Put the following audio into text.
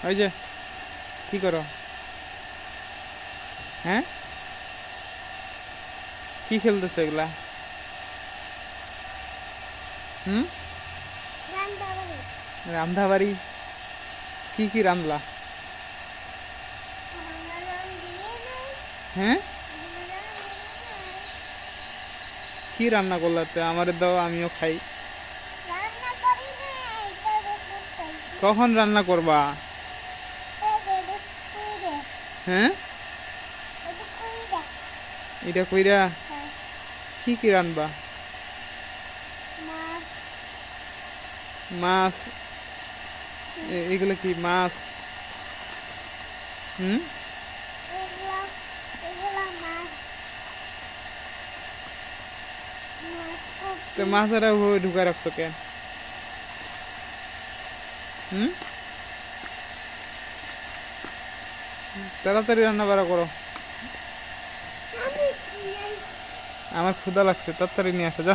ওই যে কি করো? হ্যাঁ, কি খেলতেছো এগুলা? হুম, রান্ধাবাড়ি? কি কি রান্ধলা? হ্যাঁ, কি রান্না করলা? তো আমারে দাও, আমিও খাই। কখন রান্না করবা? হ্যাঁ, এটা কইরা কি কি রান্নবা? মাছ? এগুলো কি মাছ? হুম, তো মাছেরা ঢুকা রাখছো কেন? হুম, তাড়াতাড়ি রান্না বাড়া করো। আমার ক্ষুধা লাগছে, তাড়াতাড়ি নিয়ে আসো, যা।